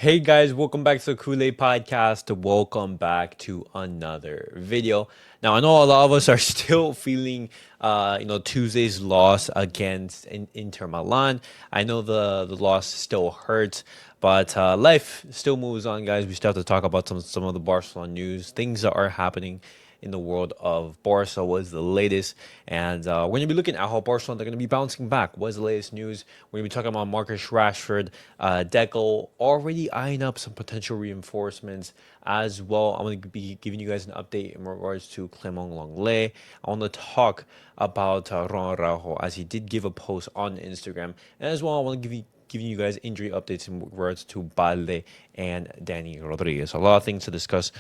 Hey guys, welcome back to the Kool-Aid Podcast. Welcome back to another video. Now I know a lot of us are still feeling, Tuesday's loss against Inter Milan. I know the loss still hurts, but life still moves on, guys. We still have to talk about some of the Barcelona news, things that are happening in the world of Barca. Was the latest, and we're going to be looking at how Barcelona they're going to be bouncing back. What's the latest news? We're going to be talking about Marcus Rashford, Deco already eyeing up some potential reinforcements as well. I'm going to be giving you guys an update in regards to Clement Lenglet. I want to talk about Ronald Araujo, as he did give a post on Instagram, and as well I want to giving you guys injury updates in regards to Balde and Dani Rodríguez. A lot of things to discuss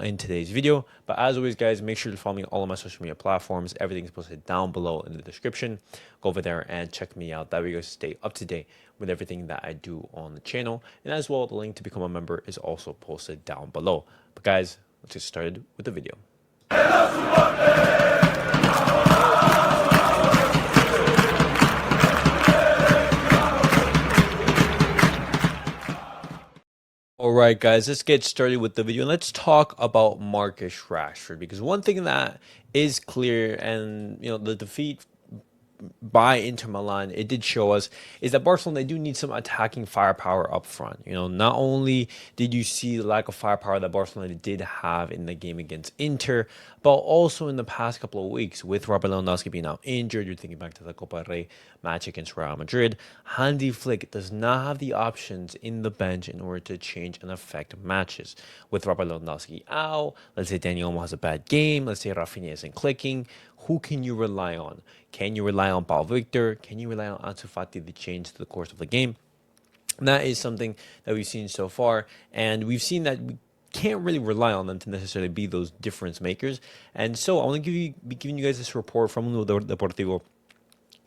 in today's video. But as always, guys, make sure to follow me on all of my social media platforms. Everything's posted down below in the description. Go over there and check me out. That way you guys stay up to date with everything that I do on the channel. And as well, the link to become a member is also posted down below. But guys, let's get started with the video. All right, guys, let's get started with the video. And let's talk about Marcus Rashford, because one thing that is clear, and the defeat by Inter Milan, it did show us, is that Barcelona, they do need some attacking firepower up front. Not only did you see the lack of firepower that Barcelona did have in the game against Inter, but also in the past couple of weeks with Robert Lewandowski being now injured. You're thinking back to the Copa del Rey match against Real Madrid. Hansi Flick does not have the options in the bench in order to change and affect matches. With Robert Lewandowski out, let's say Dani Olmo has a bad game, let's say Rafinha isn't clicking, who can you rely on? Can you rely on Paul Victor? Can you rely on Ansu Fati to change the course of the game? And that is something that we've seen so far, and we've seen that we can't really rely on them to necessarily be those difference makers. And so I want to be giving you guys this report from Mundo Deportivo,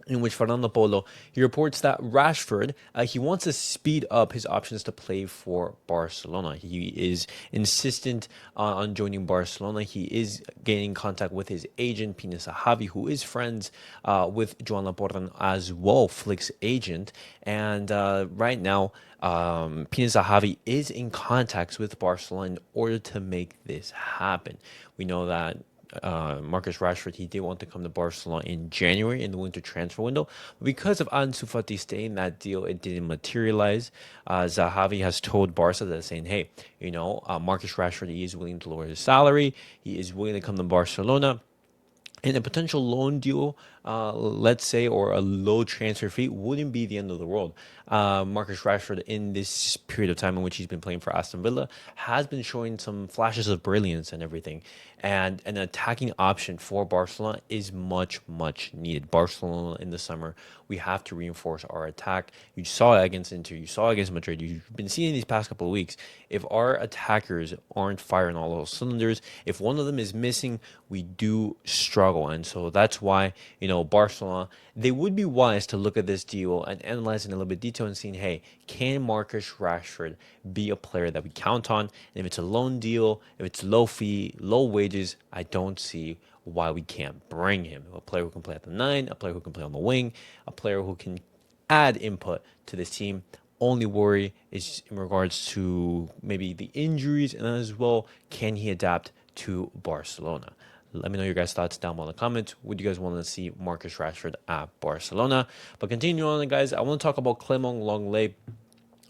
in which Fernando Polo, he reports that Rashford, he wants to speed up his options to play for Barcelona. He is insistent on joining Barcelona. He is getting in contact with his agent, Pini Zahavi, who is friends with Joan Laporta as well, Flick's agent. And right now, Pini Zahavi is in contacts with Barcelona in order to make this happen. We know that Marcus Rashford, he did want to come to Barcelona in January in the winter transfer window. But because of Ansu Fati staying that deal, it didn't materialize. Zahavi has told Barca that, saying, hey, Marcus Rashford, he is willing to lower his salary. He is willing to come to Barcelona. And a potential loan deal, let's say, or a low transfer fee wouldn't be the end of the world. Marcus Rashford, in this period of time in which he's been playing for Aston Villa, has been showing some flashes of brilliance and everything. And an attacking option for Barcelona is much, much needed. Barcelona in the summer, we have to reinforce our attack. You saw it against Inter, you saw it against Madrid. You've been seeing these past couple of weeks. If our attackers aren't firing all those cylinders, if one of them is missing, we do struggle. And so that's why, Barcelona, they would be wise to look at this deal and analyze it in a little bit detail and seeing, hey, can Marcus Rashford be a player that we count on? And if it's a loan deal, if it's low fee, low wages, I don't see why we can't bring him. A player who can play at the 9, a player who can play on the wing, a player who can add input to this team. Only worry is in regards to maybe the injuries, and as well, can he adapt to Barcelona? Let me know your guys' thoughts down below in the comments. Would you guys want to see Marcus Rashford at Barcelona? But continue on, guys. I want to talk about Clement Lenglet,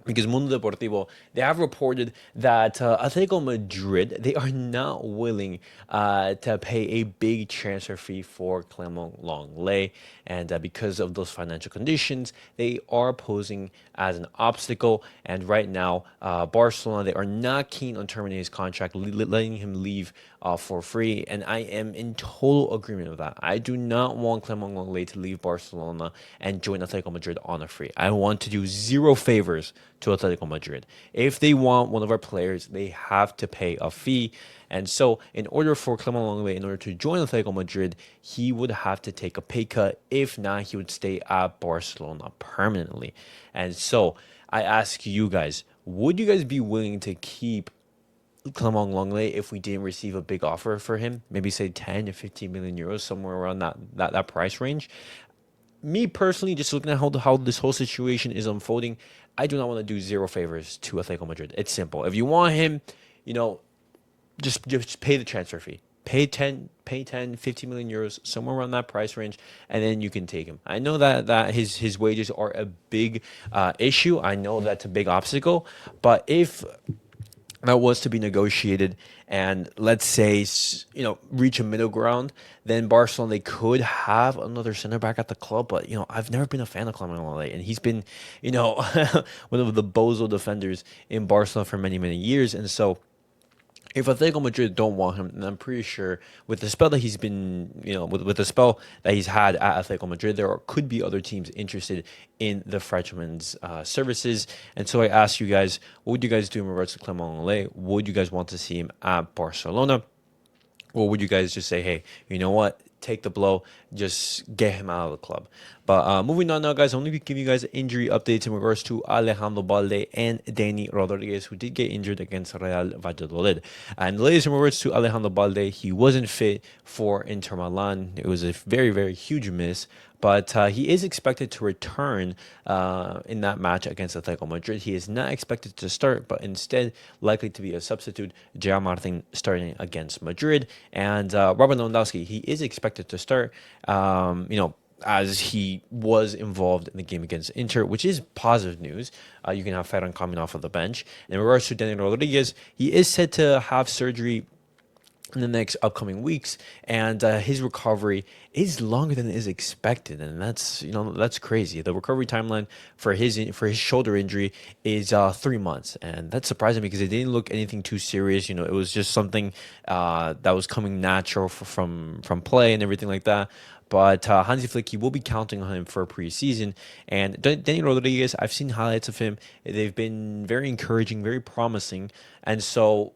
because Mundo Deportivo, they have reported that Atletico Madrid, they are not willing to pay a big transfer fee for Clement Lenglet. And because of those financial conditions, they are posing as an obstacle. And right now, Barcelona, they are not keen on terminating his contract, letting him leave for free. And I am in total agreement with that. I do not want Clement Lenglet to leave Barcelona and join Atletico Madrid on a free. I want to do zero favors to Atletico Madrid. If they want one of our players, they have to pay a fee. And so in order for Clement Lenglet, in order to join Atletico Madrid, he would have to take a pay cut. If not, he would stay at Barcelona permanently. And so I ask you guys, would you guys be willing to keep Clement Lenglet if we didn't receive a big offer for him? Maybe say 10 to 15 million euros, somewhere around that price range. me personally, just looking at how this whole situation is unfolding, I do not want to do zero favors to Atletico Madrid. It's simple. If you want him, you know, just pay the transfer fee. Pay 10, 15 million euros, somewhere around that price range, and then you can take him. I know that his wages are a big issue. I know that's a big obstacle, but if that was to be negotiated and let's say reach a middle ground, then Barcelona they could have another center back at the club. But I've never been a fan of Clement Lenglet, and he's been one of the bozo defenders in Barcelona for many years. And so if Atletico Madrid don't want him, then I'm pretty sure with the spell that he's been, with the spell that he's had at Atletico Madrid, could be other teams interested in the Frenchman's services. And so I ask you guys, what would you guys do in regards to Clement Lenglet? Would you guys want to see him at Barcelona? Or would you guys just say, hey, you know what? Take the blow, just get him out of the club. But moving on now, guys, I'm going to give you guys injury updates in regards to Alejandro Balde and Dani Rodríguez, who did get injured against Real Valladolid. And the latest in regards to Alejandro Balde, he wasn't fit for Inter Milan. It was a very huge miss. But he is expected to return in that match against Atletico Madrid. He is not expected to start, but instead likely to be a substitute. Gerard Martín starting against Madrid. And Robert Lewandowski, he is expected to start, as he was involved in the game against Inter, which is positive news. You can have Ferran coming off of the bench. In regards to Dani Rodríguez, he is said to have surgery in the next upcoming weeks, and his recovery is longer than is expected, and that's crazy. The recovery timeline for his shoulder injury is 3 months, and that's surprising because it didn't look anything too serious. It was just something that was coming natural from play and everything like that. But Hansi Flick, he will be counting on him for a preseason. And Dani Rodríguez, I've seen highlights of him. They've been very encouraging, very promising, and so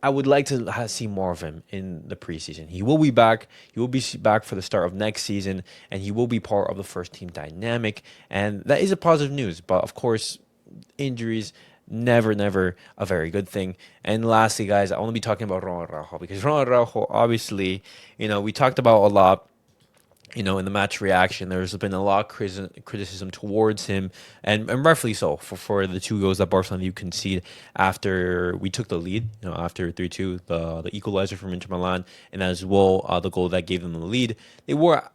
I would like to see more of him in the preseason. He will be back. He will be back for the start of next season, and he will be part of the first team dynamic. And that is a positive news. But of course, injuries never a very good thing. And lastly, guys, I want to be talking about Ronald Araujo because Ronald Araujo, obviously, we talked about a lot. In the match reaction, there's been a lot of criticism towards him, and rightfully so, for the 2 goals that Barcelona conceded after we took the lead, after 3-2, the equalizer from Inter Milan, and as well the goal that gave them the lead. They were,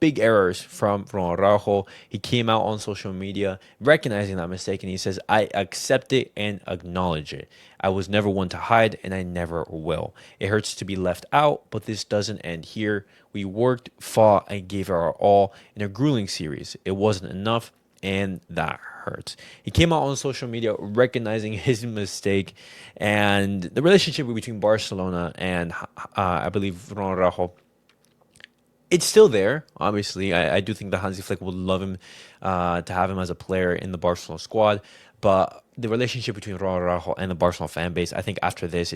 big errors from Araujo. He came out on social media recognizing that mistake, and he says, I accept it and acknowledge it. I was never one to hide, and I never will. It hurts to be left out, but this doesn't end here. We worked, fought, and gave our all in a grueling series. It wasn't enough, and that hurts. He came out on social media recognizing his mistake, and the relationship between Barcelona and I believe Ronald Araujo, it's still there, obviously. I do think that Hansi Flick would love him to have him as a player in the Barcelona squad. But the relationship between Ronald Araujo and the Barcelona fan base, I think after this,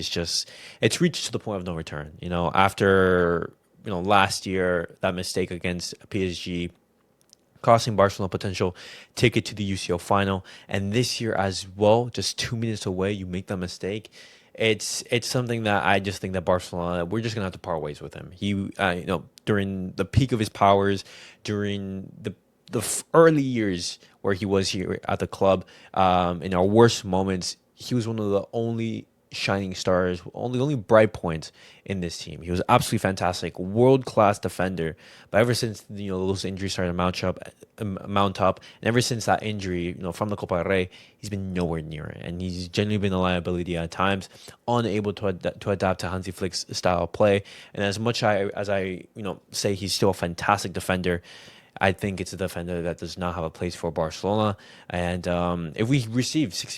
it's reached to the point of no return. After last year, that mistake against PSG, costing Barcelona potential ticket to the UCL final, and this year as well, just 2 minutes away, you make that mistake. It's something that I just think that Barcelona, we're just gonna have to part ways with him. He, during the peak of his powers, during the early years where he was here at the club, in our worst moments, he was one of the only shining stars, only bright points in this team. He was absolutely fantastic, world-class defender. But ever since those injuries started to mount up, and ever since that injury, from the Copa del Rey, he's been nowhere near it, and he's genuinely been a liability at times, unable to adapt to Hansi Flick's style of play. And as much as I say he's still a fantastic defender, I think it's a defender that does not have a place for Barcelona. And if we receive 7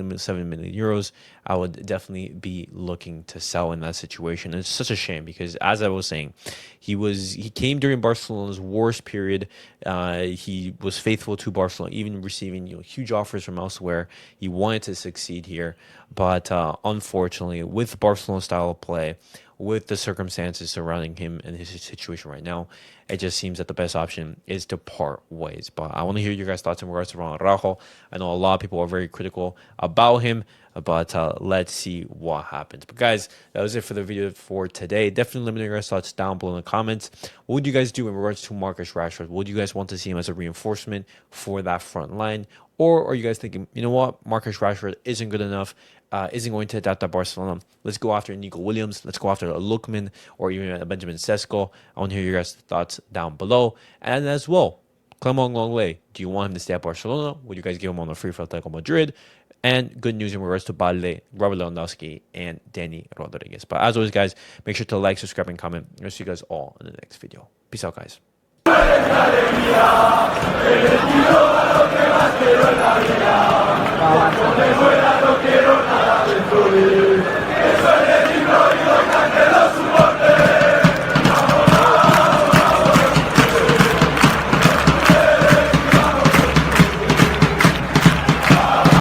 million euros, I would definitely be looking to sell in that situation. And it's such a shame because, as I was saying, he came during Barcelona's worst period. He was faithful to Barcelona, even receiving huge offers from elsewhere. He wanted to succeed here, but unfortunately, with Barcelona's style of play, with the circumstances surrounding him and his situation right now, it just seems that the best option is to part ways. But I want to hear your guys' thoughts in regards to Ronald Araujo. I know a lot of people are very critical about him. but let's see what happens. But guys, that was it for the video for today. Definitely let me know your thoughts down below in the comments. What would you guys do in regards to Marcus Rashford? Would you guys want to see him as a reinforcement for that front line? Or are you guys thinking, you know what, Marcus Rashford isn't good enough, isn't going to adapt at Barcelona? Let's go after Nico Williams. Let's go after a Lookman or even a Benjamin Sesko. I want to hear your guys' thoughts down below. And as well, Clément Lenglet, do you want him to stay at Barcelona? Would you guys give him on a free for Atletico Madrid? And good news in regards to Balde, Robert Lewandowski, and Dani Rodríguez. But as always, guys, make sure to like, subscribe, and comment. I'll see you guys all in the next video. Peace out, guys.